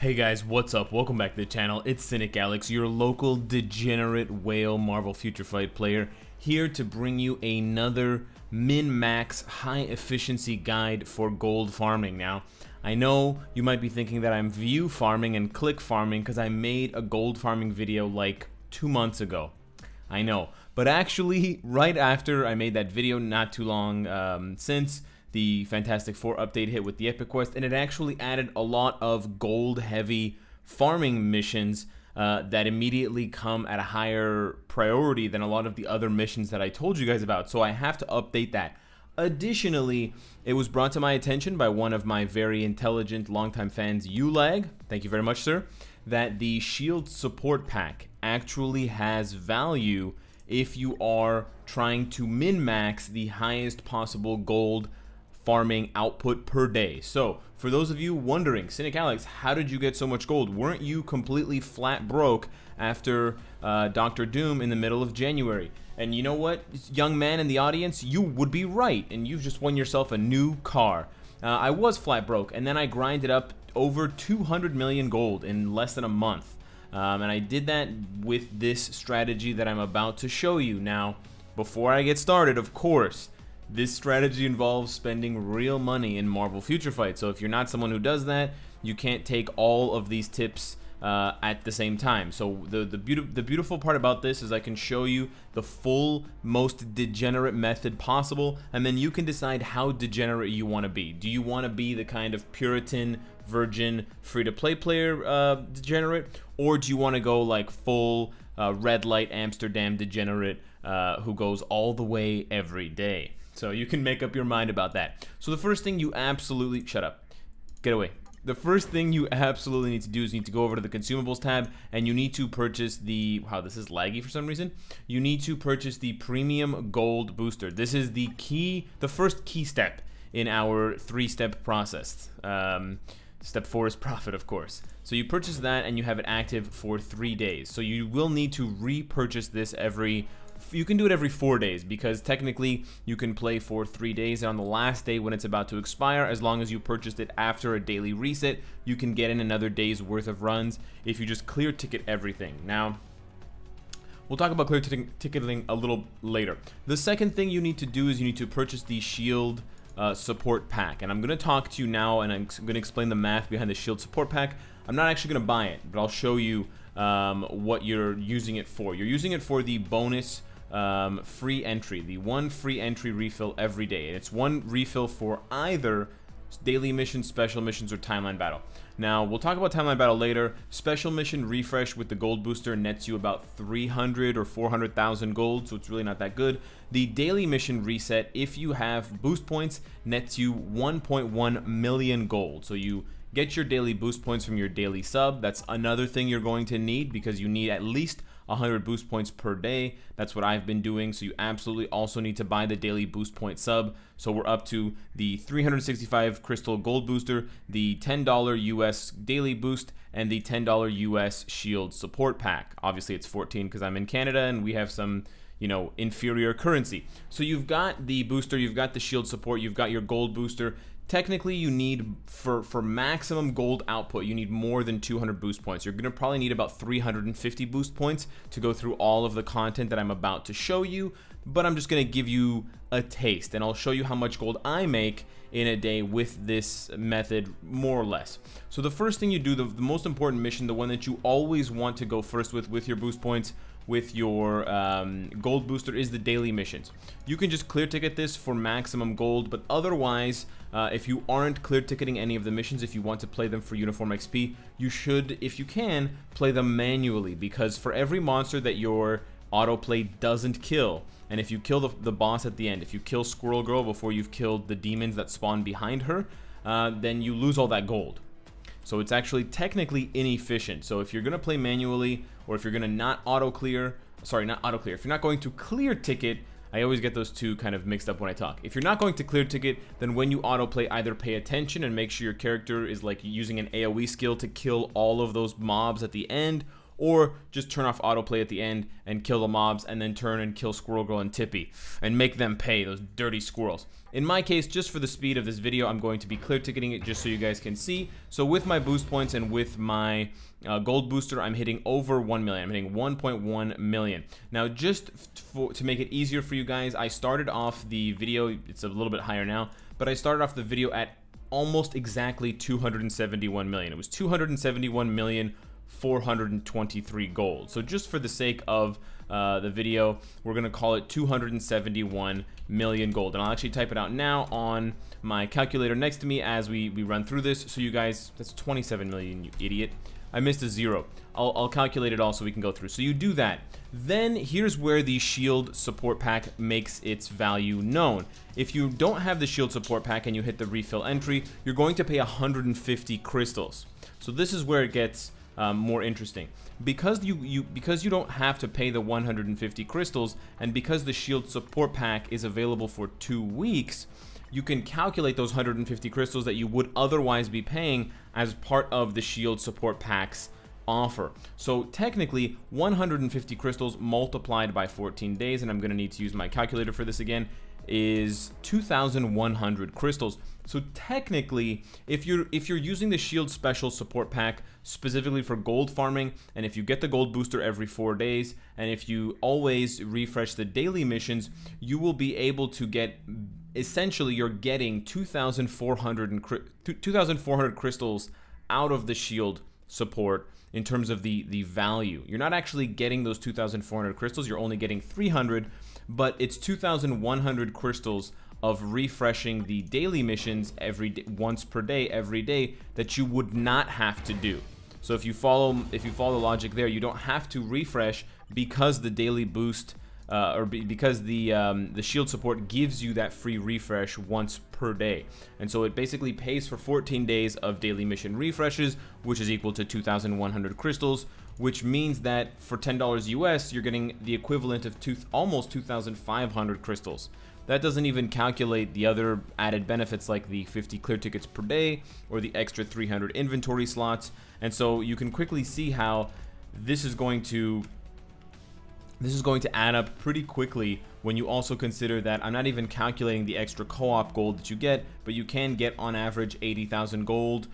Hey guys, what's up? Welcome back to the channel. It's Cynicalex, your local degenerate whale Marvel Future Fight player, here to bring you another min-max high efficiency guide for gold farming. Now, I know you might be thinking that I'm view farming and click farming because I made a gold farming video like 2 months ago. I know, but actually right after I made that video, not too long since, the Fantastic Four update hit with the Epic Quest, and it actually added a lot of gold-heavy farming missions that immediately come at a higher priority than a lot of the other missions that I told you guys about, so I have to update that. Additionally, it was brought to my attention by one of my very intelligent longtime fans, Ulag, thank you very much, sir, that the Shield Support Pack actually has value if you are trying to min-max the highest possible gold farming output per day. So for those of you wondering, Cynicalex, how did you get so much gold? Weren't you completely flat broke after Dr. Doom in the middle of January? And you know what, young man in the audience, you would be right, and you've just won yourself a new car. I was flat broke, and then I grinded up over 200 million gold in less than a month. And I did that with this strategy that I'm about to show you. Now, before I get started, of course, this strategy involves spending real money in Marvel Future Fight, so if you're not someone who does that, you can't take all of these tips at the same time. So the beautiful part about this is I can show you the full, most degenerate method possible, and then you can decide how degenerate you want to be. Do you want to be the kind of Puritan, virgin, free-to-play player degenerate, or do you want to go like full red light Amsterdam degenerate who goes all the way every day? So you can make up your mind about that. So the first thing you absolutely... Shut up. Get away. The first thing you absolutely need to do is you need to go over to the consumables tab, and you need to purchase the... Wow, this is laggy for some reason. You need to purchase the premium gold booster. This is the key, the first key step in our 3-step process. Step 4 is profit, of course. So you purchase that and you have it active for 3 days. So you will need to repurchase this every... You can do it every 4 days, because technically you can play for 3 days, and on the last day when it's about to expire, as long as you purchased it after a daily reset, you can get in another day's worth of runs if you just clear ticket everything. Now, we'll talk about clear ticketing a little later. The second thing you need to do is you need to purchase the Shield Support Pack, and I'm going to talk to you now, and I'm going to explain the math behind the Shield Support Pack. I'm not actually going to buy it, but I'll show you what you're using it for. You're using it for the bonus free entry, the one free entry refill every day, and it's one refill for either daily missions, special missions, or timeline battle. Now, we'll talk about timeline battle later. Special mission refresh with the gold booster nets you about 300 or 400,000 gold, so it's really not that good. The daily mission reset, if you have boost points, nets you 1.1 million gold, so you get your daily boost points from your daily sub. That's another thing you're going to need, because you need at least 100 boost points per day. That's what I've been doing, so you absolutely also need to buy the daily boost point sub. So we're up to the 365 crystal gold booster, the $10 US daily boost, and the $10 US shield support pack. Obviously it's 14 because I'm in Canada and we have some, you know, inferior currency. So you've got the booster, you've got the shield support, you've got your gold booster. Technically, you need, for maximum gold output, you need more than 200 boost points. You're going to probably need about 350 boost points to go through all of the content that I'm about to show you, but I'm just going to give you a taste, and I'll show you how much gold I make in a day with this method, more or less. So the first thing you do, the most important mission, the one that you always want to go first with your boost points, with your gold booster, is the daily missions. You can just clear ticket this for maximum gold, but otherwise, if you aren't clear ticketing any of the missions, if you want to play them for uniform XP, you should, if you can, play them manually, because for every monster that your autoplay doesn't kill, and if you kill the boss at the end, if you kill Squirrel Girl before you've killed the demons that spawn behind her, then you lose all that gold. So it's actually technically inefficient. So if you're going to play manually, or if you're going to not auto-clear, sorry, not auto-clear, if you're not going to clear ticket, I always get those two kind of mixed up when I talk. If you're not going to clear ticket, then when you autoplay, either pay attention and make sure your character is like using an AoE skill to kill all of those mobs at the end, or just turn off autoplay at the end and kill the mobs, and then turn and kill Squirrel Girl and Tippy and make them pay, those dirty squirrels. In my case, just for the speed of this video, I'm going to be clear ticketing it just so you guys can see. So with my boost points and with my gold booster, I'm hitting over 1 million. I'm hitting 1.1 million. Now, just to make it easier for you guys, I started off the video, it's a little bit higher now, but I started off the video at almost exactly 271 million. It was 271,423 gold. So just for the sake of the video, we're gonna call it 271 million gold, and I'll actually type it out now on my calculator next to me as we run through this. So you guys, that's 27 million, you idiot. I missed a zero. I'll calculate it all so we can go through. So you do that. Then here's where the shield support pack makes its value known. If you don't have the shield support pack and you hit the refill entry, you're going to pay 150 crystals. So this is where it gets more interesting. Because you don't have to pay the 150 crystals, and because the shield support pack is available for 2 weeks, you can calculate those 150 crystals that you would otherwise be paying as part of the shield support pack's offer. So technically, 150 crystals multiplied by 14 days, and I'm going to need to use my calculator for this again, is 2,100 crystals. So technically, if you're using the shield special support pack specifically for gold farming, and if you get the gold booster every 4 days, and if you always refresh the daily missions, you will be able to get, essentially you're getting 2,400 crystals out of the shield support in terms of the value. You're not actually getting those 2,400 crystals, you're only getting 300, but it's 2,100 crystals of refreshing the daily missions every day, once per day, every day, that you would not have to do. So if you follow the logic there, you don't have to refresh because the daily boost because the shield support gives you that free refresh once per day. And so it basically pays for 14 days of daily mission refreshes, which is equal to 2,100 crystals, which means that for $10 US, you're getting the equivalent of almost 2,500 crystals. That doesn't even calculate the other added benefits like the 50 clear tickets per day or the extra 300 inventory slots. And so you can quickly see how this is going to add up pretty quickly when you also consider that I'm not even calculating the extra co-op gold that you get, but you can get on average 80,000 gold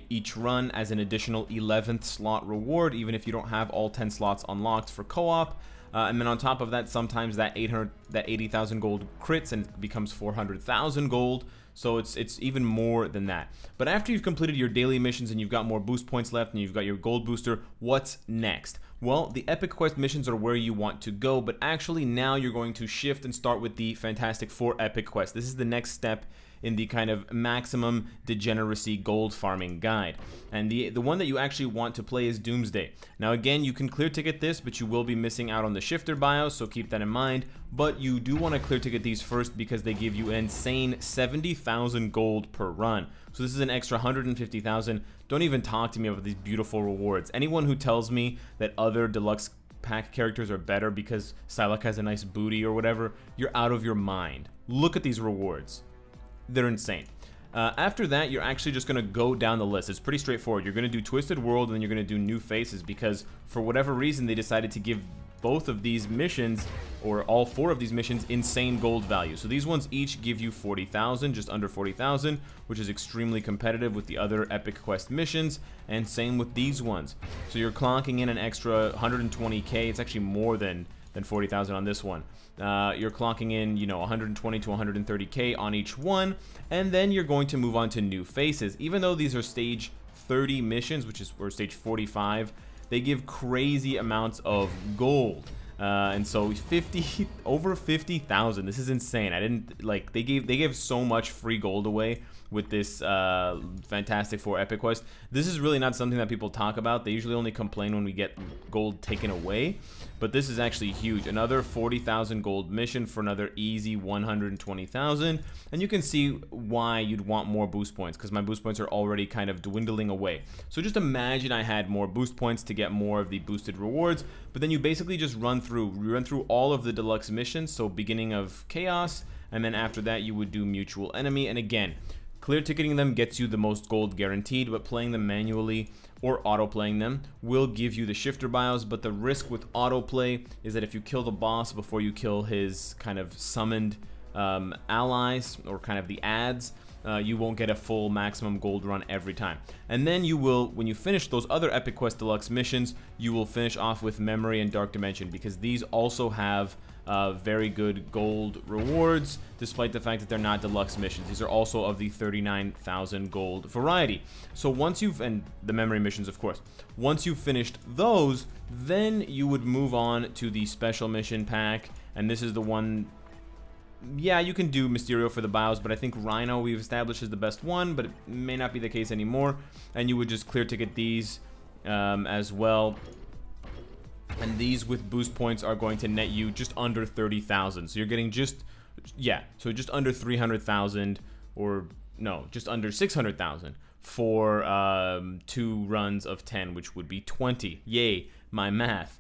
each run as an additional 11th slot reward, even if you don't have all 10 slots unlocked for co-op. And then on top of that, sometimes that 80,000 gold crits and becomes 400,000 gold. So it's even more than that. But after you've completed your daily missions and you've got more boost points left and you've got your gold booster, what's next? Well, the epic quest missions are where you want to go, but actually now you're going to shift and start with the Fantastic Four epic quest. This is the next step in the kind of maximum degeneracy gold farming guide. And the one that you actually want to play is Doomsday. Now again, you can clear ticket this, but you will be missing out on the shifter bios, so keep that in mind. But you do want to clear ticket these first because they give you an insane 70,000 gold per run. So this is an extra 150,000. Don't even talk to me about these beautiful rewards. Anyone who tells me that other deluxe pack characters are better because Cynicalex has a nice booty or whatever, you're out of your mind. Look at these rewards. They're insane. After that, you're actually just going to go down the list. It's pretty straightforward. You're going to do Twisted World, and then you're going to do New Faces, because for whatever reason, they decided to give both of these missions, or all 4 of these missions, insane gold value. So these ones each give you 40,000, just under 40,000, which is extremely competitive with the other epic quest missions, and same with these ones. So you're clocking in an extra 120k. It's actually more than 40,000 on this one. You're clocking in, 120 to 130k on each one, and then you're going to move on to New Faces. Even though these are stage 30 missions, or stage 45, they give crazy amounts of gold. And so over 50,000. This is insane. They gave so much free gold away with this Fantastic Four epic quest. This is really not something that people talk about. They usually only complain when we get gold taken away, but this is actually huge. Another 40,000 gold mission for another easy 120,000, and you can see why you'd want more boost points, because my boost points are already kind of dwindling away. So just imagine I had more boost points to get more of the boosted rewards, but then you basically just run through all of the deluxe missions. So beginning of Chaos, and then after that you would do Mutual Enemy, and again, Clear ticketing them gets you the most gold guaranteed, but playing them manually or auto-playing them will give you the shifter bios. But the risk with autoplay is that if you kill the boss before you kill his kind of summoned allies, or kind of the ads, you won't get a full maximum gold run every time. And then you will, when you finish those other Epic Quest Deluxe missions, you will finish off with Memory and Dark Dimension, because these also have very good gold rewards, despite the fact that they're not deluxe missions. These are also of the 39,000 gold variety. So once you've, and the memory missions of course, once you've finished those, then you would move on to the special mission pack, and this is the one. Yeah, you can do Mysterio for the bios, but I think Rhino we've established is the best one, but it may not be the case anymore. And you would just clear ticket these as well. And these with boost points are going to net you just under 30,000. So you're getting just, yeah, so just under 300,000, or no, just under 600,000 for 2 runs of 10, which would be 20. Yay, my math.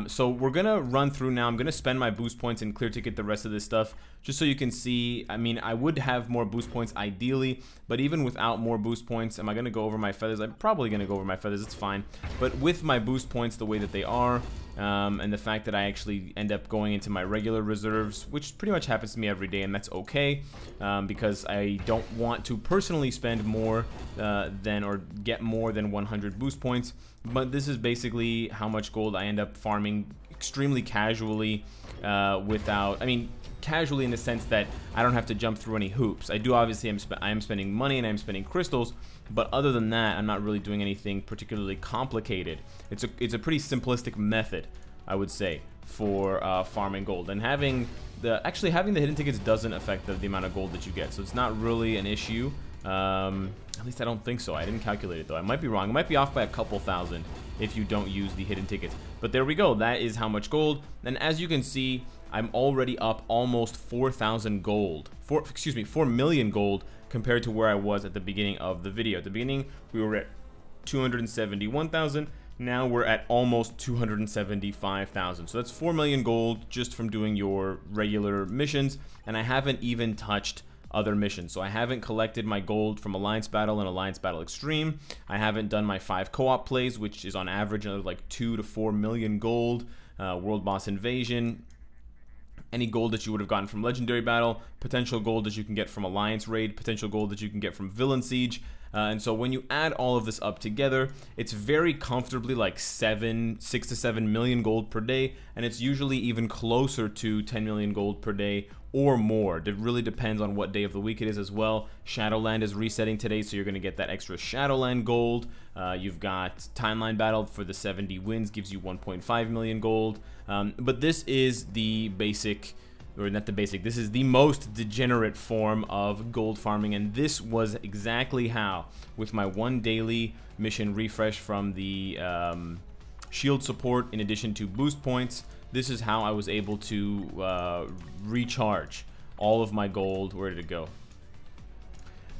So we're gonna run through now. I'm gonna spend my boost points and clear ticket the rest of this stuff, just so you can see. I mean, I would have more boost points ideally, but even without more boost points, am I gonna go over my feathers? I'm probably gonna go over my feathers, it's fine. But with my boost points the way that they are, and the fact that I actually end up going into my regular reserves, which pretty much happens to me every day, and that's okay, because I don't want to personally spend more than, or get more than 100 boost points. But this is basically how much gold I end up farming extremely casually, without, I mean, casually in the sense that I don't have to jump through any hoops. I do obviously, I am spending money and I'm spending crystals, but other than that, I'm not really doing anything particularly complicated. It's a pretty simplistic method, I would say, for farming gold. And having the hidden tickets doesn't affect the amount of gold that you get, so it's not really an issue. At least I don't think so. I didn't calculate it though. I might be wrong. I might be off by a couple thousand if you don't use the hidden tickets. But there we go. That is how much gold. And as you can see, I'm already up almost 4,000 gold. 4 million gold compared to where I was at the beginning of the video. At the beginning, we were at 271,000. Now we're at almost 275,000. So that's 4 million gold just from doing your regular missions. And I haven't even touched other missions. So I haven't collected my gold from Alliance Battle and Alliance Battle Extreme. I haven't done my 5 co-op plays, which is on average another like 2 to 4 million gold. World Boss Invasion. Any gold that you would have gotten from Legendary Battle, potential gold that you can get from Alliance Raid, potential gold that you can get from Villain Siege. And so when you add all of this up together, it's very comfortably like 6 to 7 million gold per day, and it's usually even closer to 10 million gold per day or more. It really depends on what day of the week it is as well. Shadowland is resetting today, so you're going to get that extra Shadowland gold. You've got Timeline Battle for the 70 wins, gives you 1.5 million gold. But this is the basic, or not the basic, this is the most degenerate form of gold farming, and this was exactly how, with my 1 daily mission refresh from the shield support in addition to boost points, this is how I was able to recharge all of my gold. Where did it go?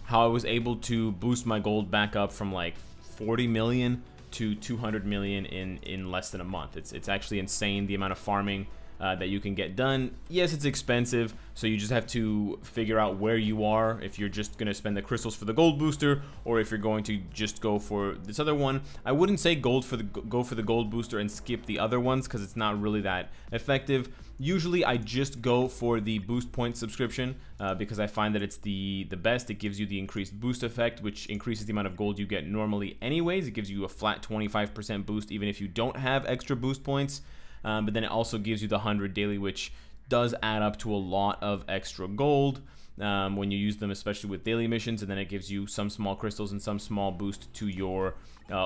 How I was able to boost my gold back up from like 40 million to 200 million in less than a month. It's actually insane the amount of farming that you can get done. Yes, it's expensive, so you just have to figure out where you are, if you're just going to spend the crystals for the gold booster, or if you're going to just go for this other one. I wouldn't say go for the gold booster and skip the other ones, because it's not really that effective. Usually I just go for the boost point subscription, because I find that it's the best. It gives you the increased boost effect, which increases the amount of gold you get normally anyways. It gives you a flat 25% boost even if you don't have extra boost points. But then it also gives you the 100 daily, which does add up to a lot of extra gold when you use them, especially with daily missions. And then it gives you some small crystals and some small boost to your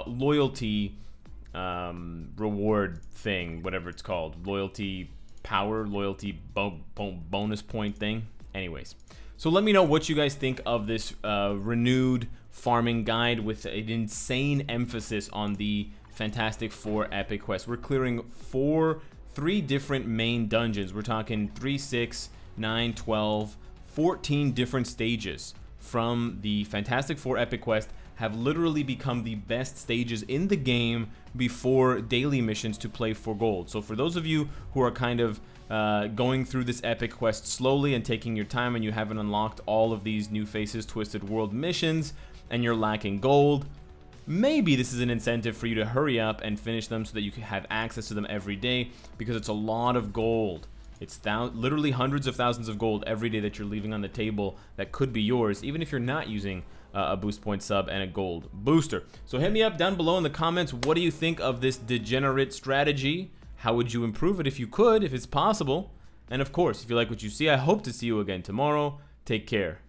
loyalty reward thing, whatever it's called. Loyalty power, loyalty bonus point thing. Anyways, so let me know what you guys think of this renewed farming guide with an insane emphasis on the Fantastic Four epic quest. We're clearing 3 different main dungeons. We're talking 3, 6, 9, 12, 14 different stages from the Fantastic Four Epic Quest have literally become the best stages in the game before daily missions to play for gold. So for those of you who are kind of going through this Epic Quest slowly and taking your time, and you haven't unlocked all of these New Faces Twisted World missions, and you're lacking gold, maybe this is an incentive for you to hurry up and finish them so that you can have access to them every day, because it's a lot of gold. It's literally hundreds of thousands of gold every day that you're leaving on the table that could be yours, even if you're not using a boost point sub and a gold booster. So hit me up down below in the comments. What do you think of this degenerate strategy? How would you improve it if you could, if it's possible? And of course, if you like what you see, I hope to see you again tomorrow. Take care.